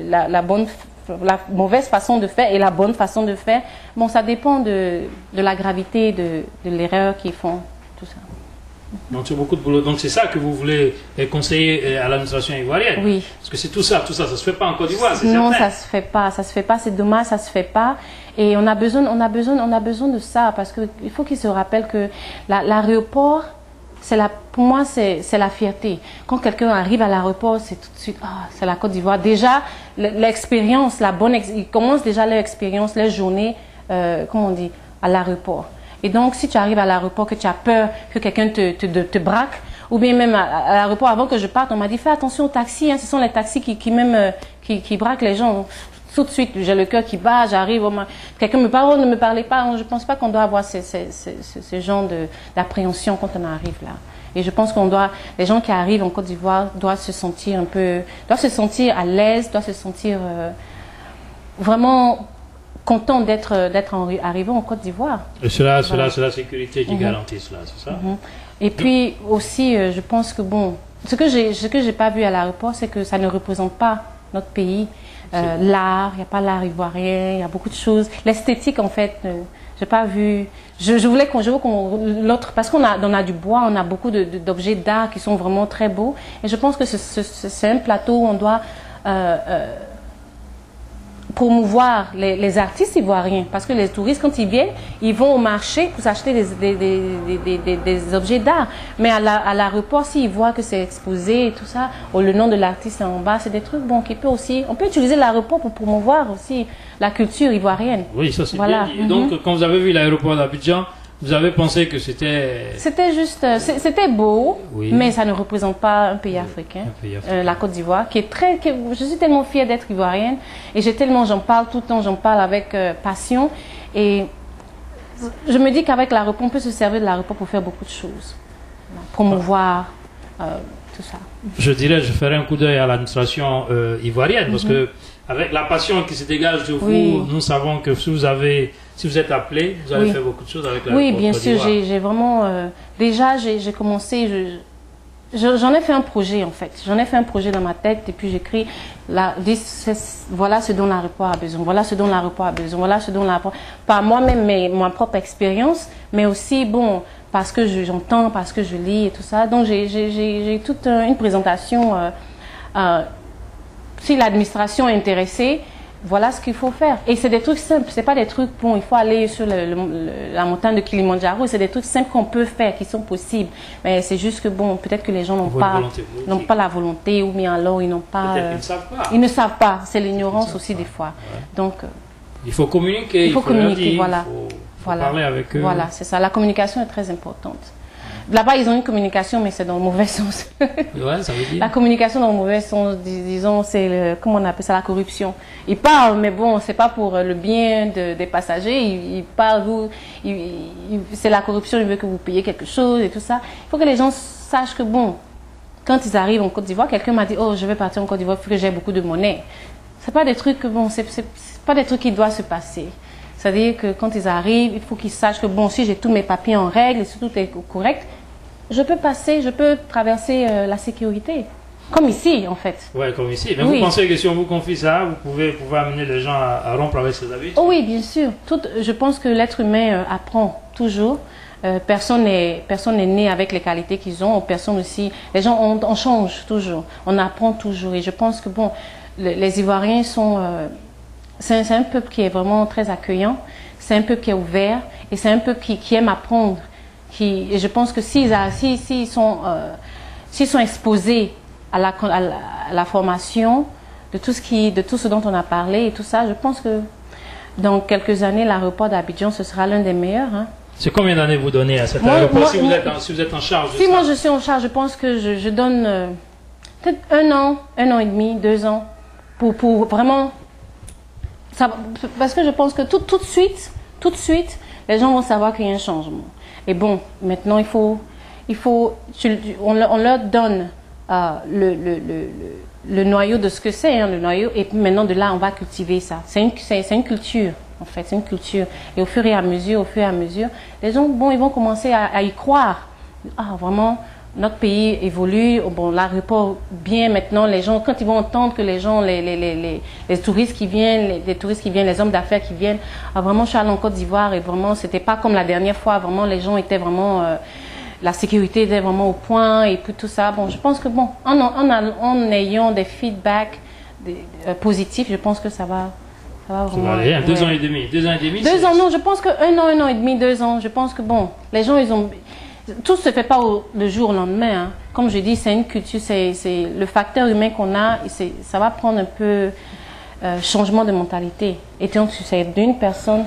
la mauvaise façon de faire et la bonne façon de faire. Bon, ça dépend de la gravité de l'erreur qu'ils font, tout ça. Donc c'est beaucoup de boulot. Donc c'est ça que vous voulez conseiller à l'administration ivoirienne? Oui. Parce que c'est tout ça ça se fait pas en Côte d'Ivoire, c'est certain. Non, ça se fait pas, c'est dommage, ça se fait pas. Et on a besoin de ça, parce qu'il faut qu'ils se rappellent que l'aéroport, pour moi, c'est la fierté. Quand quelqu'un arrive à l'aéroport, c'est tout de suite, c'est la Côte d'Ivoire. Déjà, l'expérience, ils commencent déjà leur expérience, leur journée, comment on dit, à l'aéroport. Et donc, si tu arrives à l'aéroport, que tu as peur que quelqu'un te braque, ou bien même à l'aéroport, avant que je parte, on m'a dit, fais attention aux taxis, hein, ce sont les taxis qui braquent les gens. Tout de suite, j'ai le cœur qui bat, j'arrive, quelqu'un me parle, ne me parlez pas. Je ne pense pas qu'on doit avoir ce genre d'appréhension quand on arrive là. Et je pense les gens qui arrivent en Côte d'Ivoire doivent se sentir à l'aise, doivent se sentir vraiment contents d'être arrivés en Côte d'Ivoire. Et c'est la sécurité qui garantit cela, c'est ça? Et puis aussi, je pense que bon, ce que j'ai pas vu à l'aéroport, c'est que ça ne représente pas notre pays. L'art, il n'y a pas l'art ivoirien, il y a beaucoup de choses. L'esthétique, en fait, J'ai pas vu. Je voulais qu'on l'autre, parce qu'on a du bois, on a beaucoup d'objets d'art qui sont vraiment très beaux. Et je pense que c'est un plateau où on doit promouvoir les artistes ivoiriens. Parce que les touristes, quand ils viennent, ils vont au marché pour s'acheter des objets d'art. Mais à l'aéroport, s'ils voient que c'est exposé et tout ça, ou le nom de l'artiste en bas, c'est des trucs bon, qui peut aussi... On peut utiliser l'aéroport pour promouvoir aussi la culture ivoirienne. Oui, ça c'est Voilà. bien dit. Donc, quand vous avez vu l'aéroport d'Abidjan, vous avez pensé que c'était... C'était juste... C'était beau, Oui. mais ça ne représente pas un pays africain. Un pays africain. La Côte d'Ivoire, je suis tellement fière d'être ivoirienne, et j'en parle tout le temps, j'en parle avec passion, et je me dis qu'avec l'aéroport, on peut se servir de l'aéroport pour faire beaucoup de choses. Promouvoir, tout ça. Je dirais, je ferai un coup d'œil à l'administration ivoirienne, parce que avec la passion qui se dégage de vous, Oui. nous savons que si vous êtes appelé, vous avez Oui. fait beaucoup de choses avec la Oui, bien sûr, j'ai vraiment... déjà, j'ai commencé... J'en ai fait un projet, en fait. J'en ai fait un projet dans ma tête, et puis j'écris... Voilà ce dont l'aéroport a besoin, voilà ce dont l'aéroport a besoin, voilà ce dont l'aéroport... Pas moi-même, mais ma propre expérience, mais aussi, bon, parce que j'entends, parce que je lis et tout ça. Donc, j'ai toute une présentation... si l'administration est intéressée, voilà ce qu'il faut faire. Et c'est des trucs simples, c'est pas des trucs, bon, il faut aller sur la montagne de Kilimandjaro, c'est des trucs simples qu'on peut faire, qui sont possibles. Mais c'est juste que, bon, peut-être que les gens n'ont pas la volonté, ou bien alors ils n'ont pas... Peut-être qu'ils ne savent pas. Ils ne savent pas, c'est l'ignorance aussi des fois. Ouais. Donc... il faut communiquer, il faut communiquer, leur dire, voilà. Il faut parler avec eux. Voilà, c'est ça, la communication est très importante. Là-bas, ils ont une communication, mais c'est dans le mauvais sens. Ouais, ça veut dire. La communication dans le mauvais sens, disons, c'est comment on appelle ça, la corruption. Ils parlent, mais bon, c'est pas pour le bien des passagers. Ils parlent, c'est la corruption, ils veulent que vous payiez quelque chose et tout ça. Il faut que les gens sachent que, bon, quand ils arrivent en Côte d'Ivoire, quelqu'un m'a dit, oh, je vais partir en Côte d'Ivoire, il faut que j'ai beaucoup de monnaie. C'est pas des trucs, bon, c'est pas des trucs qui doivent se passer. C'est-à-dire que quand ils arrivent, il faut qu'ils sachent que, bon, si j'ai tous mes papiers en règle et si tout est correct, je peux traverser la sécurité. Comme ici, en fait. Oui, comme ici. Mais oui. Vous pensez que si on vous confie ça, vous pouvez amener les gens à rompre avec ces habitudes? Oh oui, bien sûr. Je pense que l'être humain apprend toujours. Personne n'est né avec les qualités qu'ils ont. Personne aussi. Les gens, on change toujours. On apprend toujours. Et je pense que, bon, les Ivoiriens sont... c'est un peuple qui est vraiment très accueillant. C'est un peuple qui est ouvert. Et c'est un peuple qui aime apprendre. Et je pense que s'ils sont exposés à la formation de tout ce dont on a parlé et tout ça, je pense que dans quelques années, l'aéroport d'Abidjan, ce sera l'un des meilleurs. Hein. C'est combien d'années vous donnez à cet aéroport si vous êtes en charge de ça? Si moi je suis en charge, je pense que je donne peut-être un an et demi, 2 ans pour vraiment... Ça, parce que je pense que tout de suite, les gens vont savoir qu'il y a un changement. Et bon, maintenant, on leur donne le noyau de ce que c'est, hein, le noyau, et puis maintenant, de là, on va cultiver ça. C'est une culture, en fait, c'est une culture. Et au fur et à mesure, les gens, bon, ils vont commencer à y croire. Ah, vraiment, notre pays évolue, bon, l'aéroport, bien maintenant, les gens, quand ils vont entendre que les gens, les touristes qui viennent, les hommes d'affaires qui viennent, ah, vraiment, je suis allée en Côte d'Ivoire et vraiment, c'était pas comme la dernière fois, vraiment, les gens étaient vraiment, la sécurité était vraiment au point et puis tout ça. Bon, je pense que, bon, en ayant des feedbacks positifs, je pense que ça va vraiment... Ça va aller, hein, 2 ans et demi. 2 ans et demi. 2 ans, non, je pense que 1 an et demi, 2 ans, je pense que, bon, les gens, ils ont... Tout se fait pas le jour au lendemain. Hein. Comme je dis, c'est une culture, c'est le facteur humain qu'on a. Ça va prendre un peu changement de mentalité. Et donc, c'est d'une personne,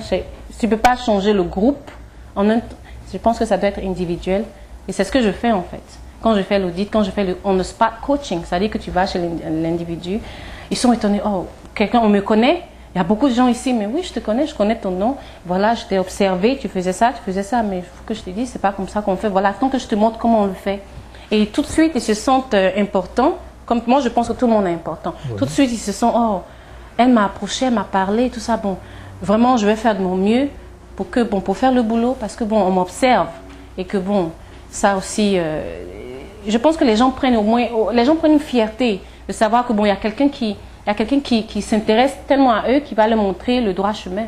tu peux pas changer le groupe. Je pense que ça doit être individuel. Et c'est ce que je fais en fait. Quand je fais l'audit, quand je fais le on-the-spot coaching, c'est-à-dire que tu vas chez l'individu, ils sont étonnés. Oh, on me connaît. Il y a beaucoup de gens ici, mais oui, je connais ton nom. Voilà, je t'ai observé, tu faisais ça, mais il faut que je te dise, c'est pas comme ça qu'on fait. Voilà, tant que je te montre comment on le fait. Et tout de suite, ils se sentent importants. Comme moi, je pense que tout le monde est important. Oui. Tout de suite, ils se sentent, oh, elle m'a approché, elle m'a parlé, tout ça. Bon, vraiment, je vais faire de mon mieux pour faire le boulot, parce que bon, on m'observe. Et que bon, ça aussi, je pense que les gens prennent une fierté de savoir que bon, il y a quelqu'un qui s'intéresse tellement à eux qui va leur montrer le droit chemin.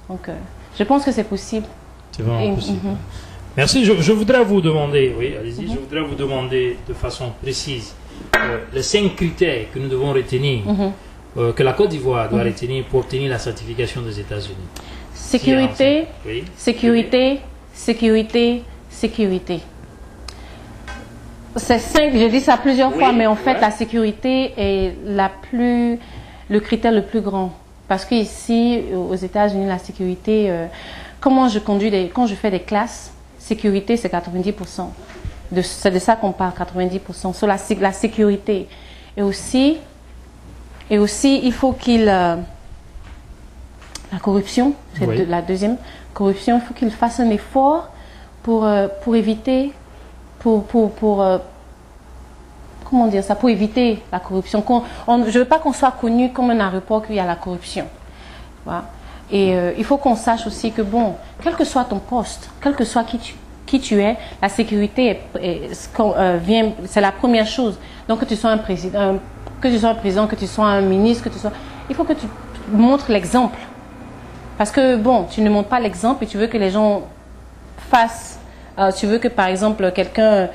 Donc, Je pense que c'est possible. C'est vraiment Et- possible. Merci. Je voudrais vous demander, oui, allez-y, je voudrais vous demander de façon précise les 5 critères que nous devons retenir, que la Côte d'Ivoire doit retenir pour obtenir la certification des États-Unis. Sécurité, Oui. sécurité, sécurité, sécurité. C'est 5, j'ai dit ça plusieurs Oui, fois, mais en fait, ouais. la sécurité est le critère le plus grand. Parce qu'ici, aux États-Unis, la sécurité, quand je fais des classes, sécurité, c'est 90%. C'est de ça qu'on parle, 90%. Sur la sécurité. Et aussi, il faut la corruption, c'est Oui. la deuxième corruption, il faut qu'il fasse un effort pour éviter, comment dire ça, pour éviter la corruption. Je ne veux pas qu'on soit connu comme un aéroport qu'il y a la corruption. Voilà. Et il faut qu'on sache aussi que, bon, quel que soit ton poste, quel que soit qui tu es, la sécurité c'est la première chose. Donc, que tu sois un président, que tu sois un ministre, il faut que tu montres l'exemple. Parce que, bon, tu ne montres pas l'exemple et tu veux que les gens fassent. Tu veux que, par exemple, quelqu'un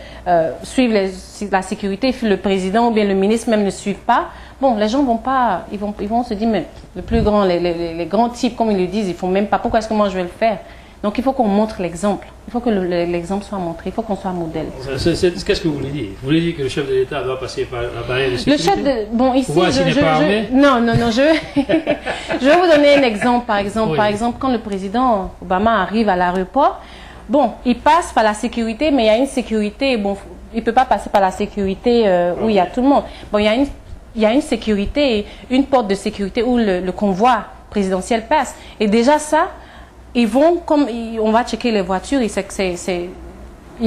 suive la sécurité, le président ou bien le ministre même ne suivent pas. Bon, les gens vont pas, ils vont se dire, mais le plus grand, les grands types, comme ils le disent, ils font même pas. Pourquoi est-ce que moi je vais le faire? Donc, il faut qu'on montre l'exemple. Il faut que l'exemple soit montré. Il faut qu'on soit modèle. Qu'est-ce que vous voulez dire? Vous voulez dire que le chef de l'État doit passer par la barrière de sécurité? Bon, ici, Voir s'il n'est pas armé? non, je vais vous donner un exemple, par exemple. Oui. Par exemple, quand le président Obama arrive à l'aéroport, bon, il passe par la sécurité, mais il y a une sécurité, bon, il ne peut pas passer par la sécurité où il y a tout le monde. Bon, il y a une sécurité, une porte de sécurité où le convoi présidentiel passe. Et déjà ça, ils vont, on va checker les voitures, ils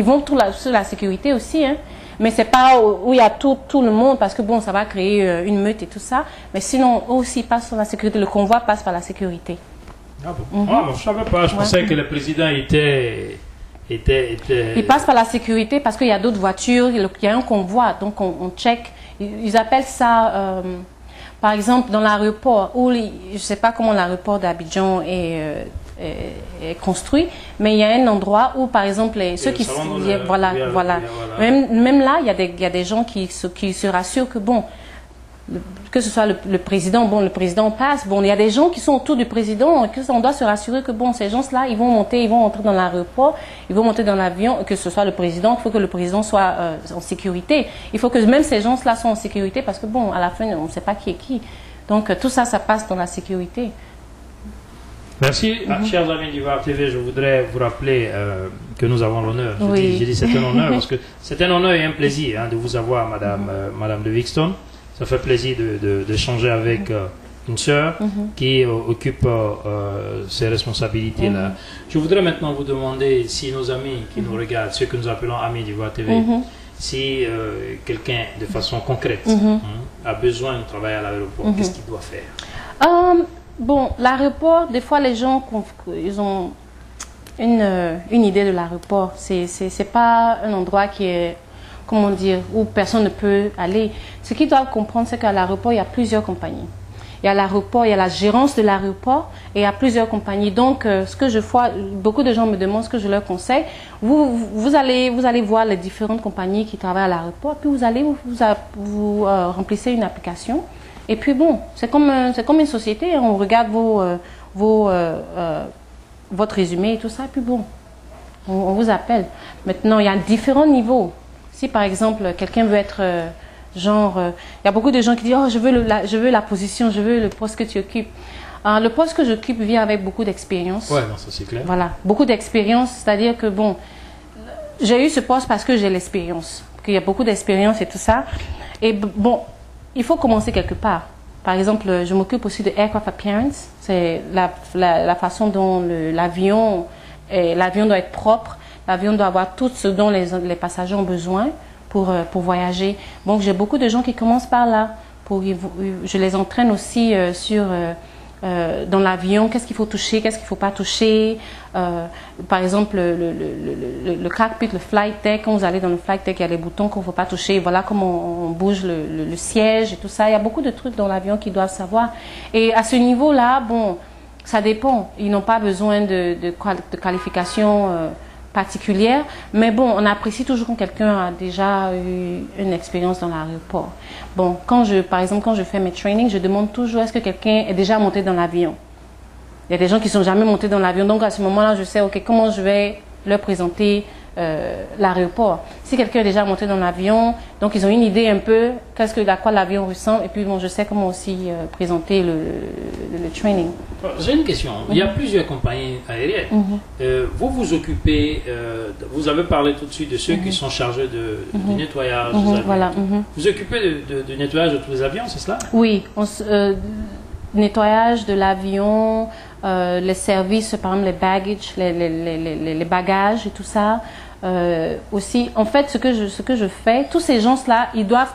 vont sur la sécurité aussi, hein. Mais c'est pas où il y a tout le monde, parce que bon, ça va créer une meute et tout ça. Mais sinon, aussi, ils passent sur la sécurité, le convoi passe par la sécurité. Ah bon? Ah, bon, je ne savais pas. Je pensais que le président était... Il passe par la sécurité parce qu'il y a d'autres voitures, il y a un convoi, donc on check. Ils appellent ça, par exemple, dans l'aéroport, où je ne sais pas comment l'aéroport d'Abidjan est construit, mais il y a un endroit où, par exemple, ceux qui... Voilà. Même là, il y a des gens qui se rassurent que, bon, que ce soit le président, bon, le président passe, bon, il y a des gens qui sont autour du président, on doit se rassurer que, bon, ces gens-là, ils vont entrer dans l'aéroport, ils vont monter dans l'avion, que ce soit le président, il faut que le président soit en sécurité. Il faut que même ces gens-là soient en sécurité parce que, bon, à la fin, on ne sait pas qui est qui. Donc, tout ça, ça passe dans la sécurité. Merci. Chers amis d'Ivoire TV, je voudrais vous rappeler que nous avons l'honneur. J'ai dit c'est un honneur parce que c'est un honneur et un plaisir de vous avoir, Madame de Wigstone. Ça fait plaisir d'échanger avec une sœur qui occupe ces responsabilités-là. Je voudrais maintenant vous demander si nos amis qui nous regardent, ceux que nous appelons amis d'Ivoire TV, si quelqu'un de façon concrète a besoin de travailler à l'aéroport, qu'est-ce qu'il doit faire? Bon, l'aéroport, des fois les gens ils ont une idée de l'aéroport. C'est pas un endroit qui est, comment dire, où personne ne peut aller. Ce qu'ils doivent comprendre, c'est qu'à l'aéroport, il y a plusieurs compagnies. Il y a l'aéroport, il y a la gérance de l'aéroport et il y a plusieurs compagnies. Donc, ce que je vois, beaucoup de gens me demandent ce que je leur conseille. Vous allez voir les différentes compagnies qui travaillent à l'aéroport, puis vous remplissez une application. Et puis bon, c'est comme une société, on regarde votre résumé et tout ça, et puis bon, on vous appelle. Maintenant, il y a différents niveaux. Si par exemple, quelqu'un veut être il y a beaucoup de gens qui disent « Oh, je veux la position, je veux le poste que tu occupes ». Le poste que j'occupe vient avec beaucoup d'expérience. Ouais, non, ça c'est clair. Voilà, beaucoup d'expérience, c'est-à-dire que bon, j'ai eu ce poste parce que j'ai l'expérience, qu'il y a beaucoup d'expérience et tout ça. Et bon, il faut commencer quelque part. Par exemple, je m'occupe aussi de aircraft appearance. C'est la façon dont l'avion doit être propre. L'avion doit avoir tout ce dont les passagers ont besoin pour voyager. Donc, j'ai beaucoup de gens qui commencent par là. Je les entraîne aussi dans l'avion, qu'est-ce qu'il faut toucher, qu'est-ce qu'il ne faut pas toucher. Par exemple, le cockpit, le flight deck, quand vous allez dans le flight deck, il y a les boutons qu'il ne faut pas toucher. Voilà comment on bouge le siège et tout ça. Il y a beaucoup de trucs dans l'avion qu'ils doivent savoir. Et à ce niveau-là, bon, Ça dépend. Ils n'ont pas besoin de qualifications particulières. Mais bon, on apprécie toujours quand quelqu'un a déjà eu une expérience dans l'aéroport. Bon, par exemple, quand je fais mes trainings, je demande toujours est-ce que quelqu'un est déjà monté dans l'avion. Il y a des gens qui ne sont jamais montés dans l'avion. Donc à ce moment-là, je sais, ok, comment je vais leur présenter l'aéroport. Si quelqu'un est déjà monté dans l'avion, donc ils ont une idée un peu à quoi l'avion ressemble, et puis bon, je sais comment aussi présenter le training. J'ai une question. Il y a plusieurs compagnies aériennes. Vous vous occupez, vous avez parlé tout de suite de ceux qui sont chargés du nettoyage des avions. Voilà. Vous vous occupez du nettoyage de tous les avions, c'est cela? Oui, nettoyage de l'avion, les services, par exemple les bagages, les bagages et tout ça. Aussi, en fait, ce que je fais, tous ces gens-là, ils doivent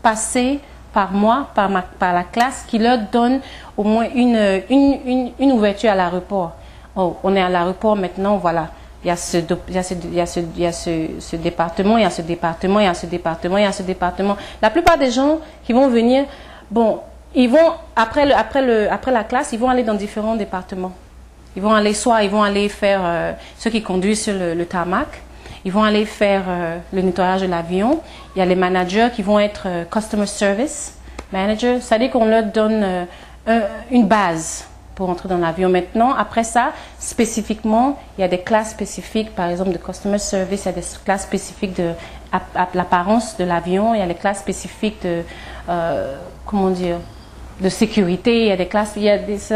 passer par moi, par la classe, qui leur donne au moins une ouverture à l'aéroport. Oh, on est à l'aéroport maintenant, voilà. Il y a ce département, il y a ce département, il y a ce département, il y a ce département. La plupart des gens qui vont venir, bon, ils vont, après la classe, ils vont aller dans différents départements. Ils vont aller faire ceux qui conduisent sur le tarmac. Ils vont aller faire le nettoyage de l'avion. Il y a les managers qui vont être Customer Service Manager. C'est-à-dire qu'on leur donne une base pour entrer dans l'avion. Maintenant, après ça, spécifiquement, il y a des classes spécifiques, par exemple de Customer Service, il y a des classes spécifiques de l'apparence de l'avion, il y a les classes spécifiques de, comment dire, de sécurité, il y a des classes,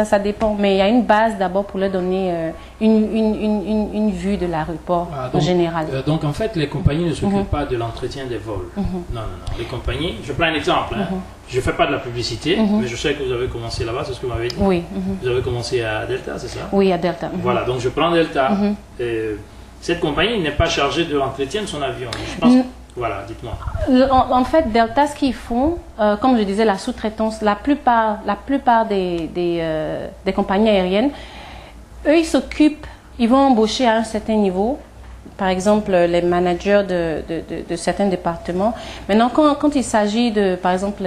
ça dépend, mais il y a une base d'abord pour leur donner une vue de l'aéroport en général. Donc en fait, les compagnies ne s'occupent pas de l'entretien des vols. Non. Les compagnies, je prends un exemple, je ne fais pas de la publicité, mais je sais que vous avez commencé là-bas, c'est ce que vous m'avez dit. Oui. Vous avez commencé à Delta, c'est ça? Oui, à Delta. Voilà, donc je prends Delta. Cette compagnie n'est pas chargée de l'entretien de son avion. Je pense. Voilà, dites-moi. En fait, Delta, ce qu'ils font, comme je disais, la sous-traitance, la plupart des compagnies aériennes, eux, ils vont embaucher à un certain niveau, par exemple, les managers de certains départements. Maintenant, quand il s'agit de, par exemple,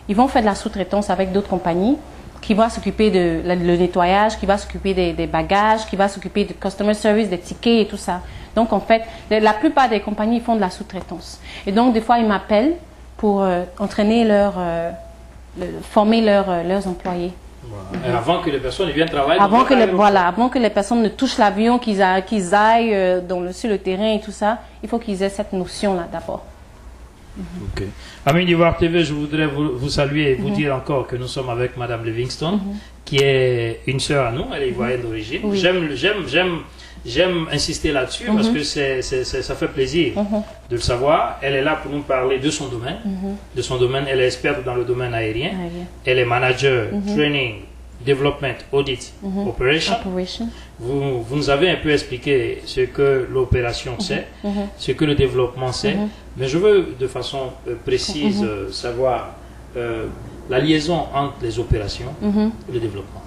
ils vont faire de la sous-traitance avec d'autres compagnies, qui va s'occuper de le nettoyage, qui va s'occuper des bagages, qui va s'occuper du customer service, des tickets et tout ça. Donc, en fait, la plupart des compagnies font de la sous-traitance. Et donc, des fois, ils m'appellent pour entraîner former leurs employés. Voilà. Et avant que les personnes viennent travailler avant que les personnes ne touchent l'avion, qu'ils aillent sur le terrain et tout ça, il faut qu'ils aient cette notion-là d'abord. Ok. Amis d'Ivoire TV, je voudrais vous saluer et vous dire encore que nous sommes avec Madame Livingstone, qui est une sœur à nous, elle est ivoirienne d'origine. Oui. J'aime insister là-dessus parce que ça fait plaisir de le savoir. Elle est là pour nous parler de son domaine. De son domaine, elle est experte dans le domaine aérien. Elle est manager, training, development, audit, operation. Vous nous avez un peu expliqué ce que l'opération c'est, ce que le développement c'est. Mais je veux de façon précise savoir la liaison entre les opérations et le développement.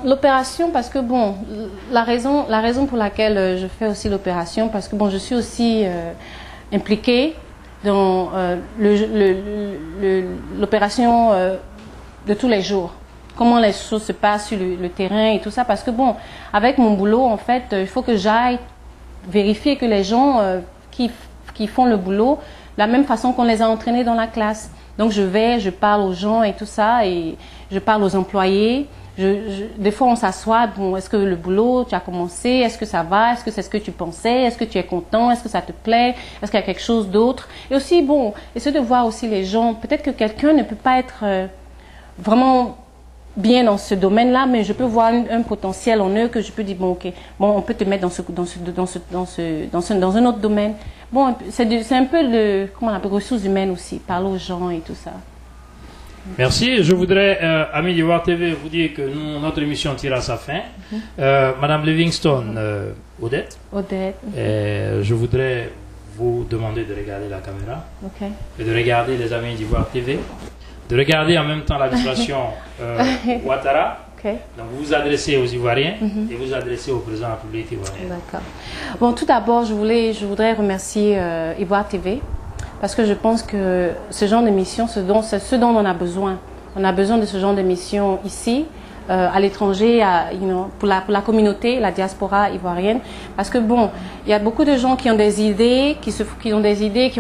L'opération, parce que bon, la raison pour laquelle je fais aussi l'opération, parce que bon, je suis aussi impliquée dans l'opération de tous les jours. Comment les choses se passent sur le terrain et tout ça, parce que bon, avec mon boulot, en fait, il faut que j'aille vérifier que les gens qui font le boulot, la même façon qu'on les a entraînés dans la classe. Donc je parle aux gens et tout ça, et je parle aux employés. Des fois, on s'assoit, bon, est-ce que le boulot, tu as commencé, est-ce que ça va, est-ce que c'est ce que tu pensais, est-ce que tu es content, est-ce que ça te plaît, est-ce qu'il y a quelque chose d'autre? Et aussi, bon, essayer de voir aussi les gens, peut-être que quelqu'un ne peut pas être vraiment bien dans ce domaine-là, mais je peux voir un potentiel en eux que je peux dire, bon, ok, bon, on peut te mettre dans un autre domaine. Bon, c'est un peu comment on appelle, ressources humaines aussi, parler aux gens et tout ça. Merci. Je voudrais, amis d'Ivoire TV, vous dire que notre émission tire à sa fin. Madame Livingstone, Odette. Je voudrais vous demander de regarder la caméra et de regarder les amis d'Ivoire TV, de regarder en même temps l'administration Ouattara. Donc vous vous adressez aux Ivoiriens et vous adressez au président de la République ivoirienne. D'accord. Bon, tout d'abord, je voudrais remercier Ivoire TV. Parce que je pense que ce genre d'émission, c'est ce dont on a besoin. On a besoin de ce genre d'émission ici, à l'étranger, pour la communauté, la diaspora ivoirienne. Parce que bon, il y a beaucoup de gens qui ont des idées, qui ont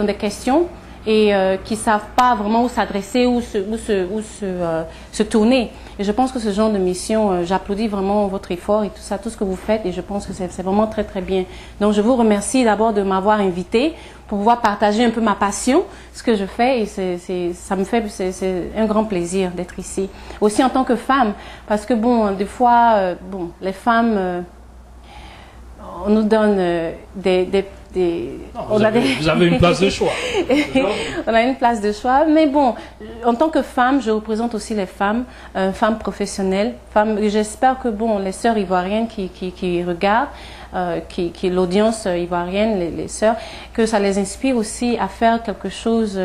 des questions et qui savent pas vraiment où s'adresser, où se tourner. Et je pense que ce genre de mission, j'applaudis vraiment votre effort et tout ça, tout ce que vous faites, et je pense que c'est vraiment très très bien. Donc je vous remercie d'abord de m'avoir invité pour pouvoir partager un peu ma passion, ce que je fais, et c'est un grand plaisir d'être ici. Aussi en tant que femme, parce que bon, des fois, les femmes, on nous donne vous avez une place de choix. On a une place de choix, mais bon, en tant que femme, je représente aussi les femmes, femmes professionnelles, j'espère que bon, les sœurs ivoiriennes qui regardent, l'audience ivoirienne, les sœurs, que ça les inspire aussi à faire quelque chose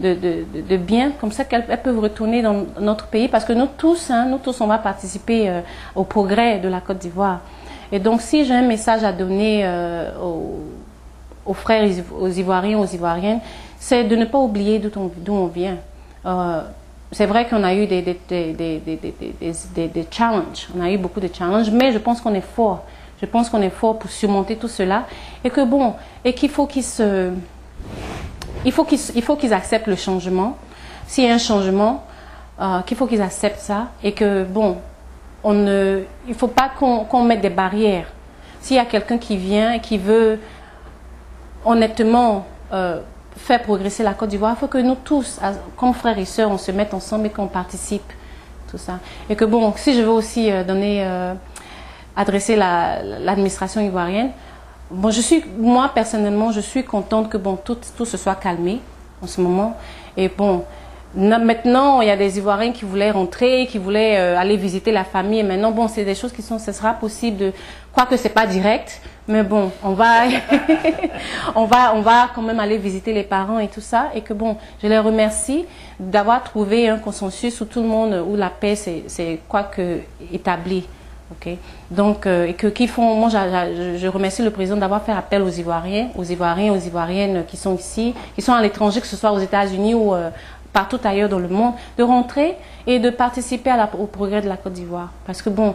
de bien, comme ça qu'elles peuvent retourner dans notre pays, parce que nous tous, on va participer au progrès de la Côte d'Ivoire. Et donc, si j'ai un message à donner aux frères, aux Ivoiriens, aux Ivoiriennes, c'est de ne pas oublier d'où on vient. C'est vrai qu'on a eu des challenges, on a eu beaucoup de challenges, mais je pense qu'on est fort. Je pense qu'on est fort pour surmonter tout cela, et que bon, et qu'il faut qu'ils acceptent le changement. S'il y a un changement, qu'il faut qu'ils acceptent ça, et que bon, il ne faut pas qu'on mette des barrières. S'il y a quelqu'un qui vient et qui veut honnêtement faire progresser la Côte d'Ivoire, il faut que nous tous, comme frères et sœurs, on se mette ensemble et qu'on participe, tout ça. Et que bon, si je veux aussi adresser l'administration ivoirienne, bon, moi personnellement, je suis contente que bon, tout se soit calmé en ce moment. Et bon, maintenant, il y a des Ivoiriens qui voulaient rentrer, qui voulaient aller visiter la famille. Et maintenant, bon, c'est des choses ce sera possible quoique c'est pas direct, mais bon, on va on va quand même aller visiter les parents et tout ça. Et que bon, je les remercie d'avoir trouvé un consensus où tout le monde, où la paix c'est quoique établie. Okay. Donc, moi, je remercie le président d'avoir fait appel aux Ivoiriens, aux Ivoiriennes qui sont ici, qui sont à l'étranger, que ce soit aux États-Unis ou partout ailleurs dans le monde, de rentrer et de participer au progrès de la Côte d'Ivoire. Parce que bon,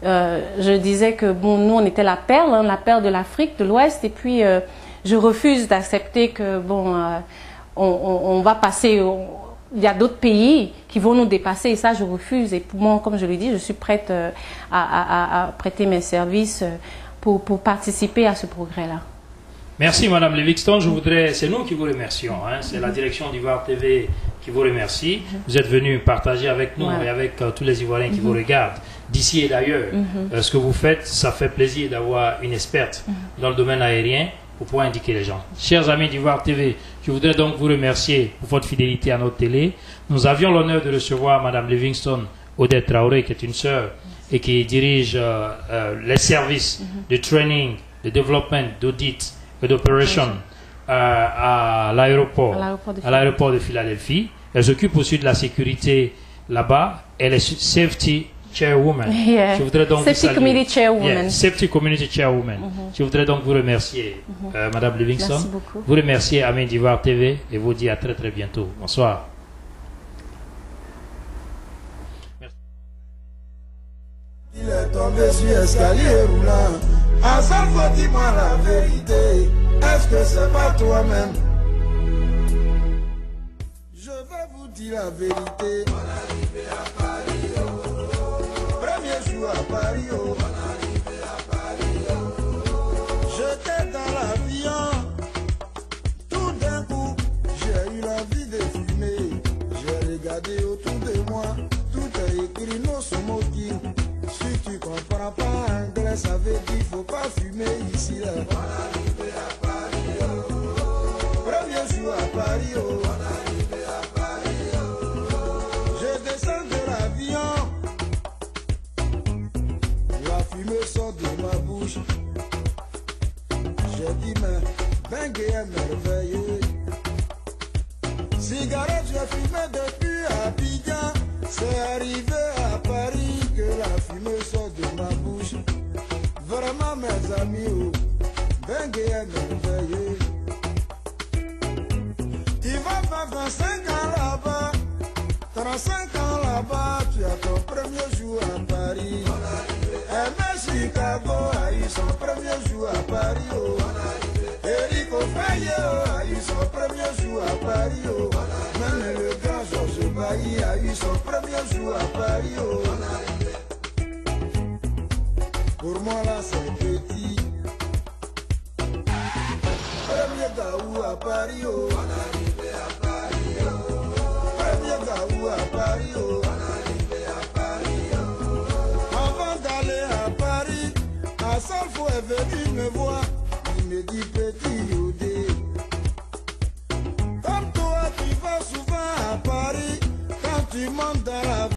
je disais que bon, nous on était la perle de l'Afrique de l'Ouest, et puis je refuse d'accepter que bon, on va passer. Il y a d'autres pays qui vont nous dépasser, et ça je refuse. Et pour moi, comme je l'ai dit, je suis prête à prêter mes services pour participer à ce progrès-là. Merci Madame Livingstone, c'est nous qui vous remercions, c'est la direction d'Ivoire TV qui vous remercie. Vous êtes venu partager avec nous et avec tous les Ivoiriens qui vous regardent, d'ici et d'ailleurs. Ce que vous faites, ça fait plaisir d'avoir une experte dans le domaine aérien pour pouvoir indiquer les gens. Chers amis d'Ivoire TV, je voudrais donc vous remercier pour votre fidélité à notre télé. Nous avions l'honneur de recevoir Madame Livingstone Odette Traoré, qui est une sœur et qui dirige les services de training, de développement, d'audit et d'opération à l'aéroport de Philadelphie. Elle s'occupe aussi de la sécurité là-bas. Elle est Safety Chairwoman. Yeah. Je voudrais donc Safety Committee Chairwoman. Yeah, Safety Community Chairwoman. Je voudrais donc vous remercier, Madame Livingstone. Merci beaucoup. Vous remercier Amis d'Ivoire TV et vous dire à très très bientôt. Bonsoir. Il est tombé sur escalier roulant. Asalfo, dis-moi la vérité. Est-ce que c'est pas toi-même? Je vais vous dire la vérité. On arrivé à Paris, oh. Premier jour à Paris, oh. On arrivé à Paris, oh. J'étais dans l'avion. Tout d'un coup, j'ai eu l'envie de fumer. J'ai regardé autour de moi. Tout est écrit, no smoking. Si tu comprends pas anglais, ça veut dire faut pas fumer ici là. On arrivé à Paris, oh. Premier jour à Paris, oh. On arrivé à Paris, oh. Je descends de l'avion. La fumée sort de ma bouche. J'ai dit mais Bengue est merveilleux. Cigarette j'ai fumé depuis Abidjan. C'est arrivé à Paris que la fumée sort de ma bouche. Vraiment mes amis, oh, Bengue est merveilleux. Tu vas faire 25 ans là-bas, 35 ans là-bas, tu as ton premier jour à Paris. MS Chicago a eu son premier jour à Paris. Eric Ofaye a eu son premier jour à Paris. Même le grand Georges Bailly a eu son premier jour à Paris. Pour moi là c'est petit. Premier gaou à Paris. Premier gaou à Paris. Avant d'aller à Paris, Assalfo est venu me voir. Il me dit petit Odé, comme toi tu vas souvent à Paris, quand tu montes dans la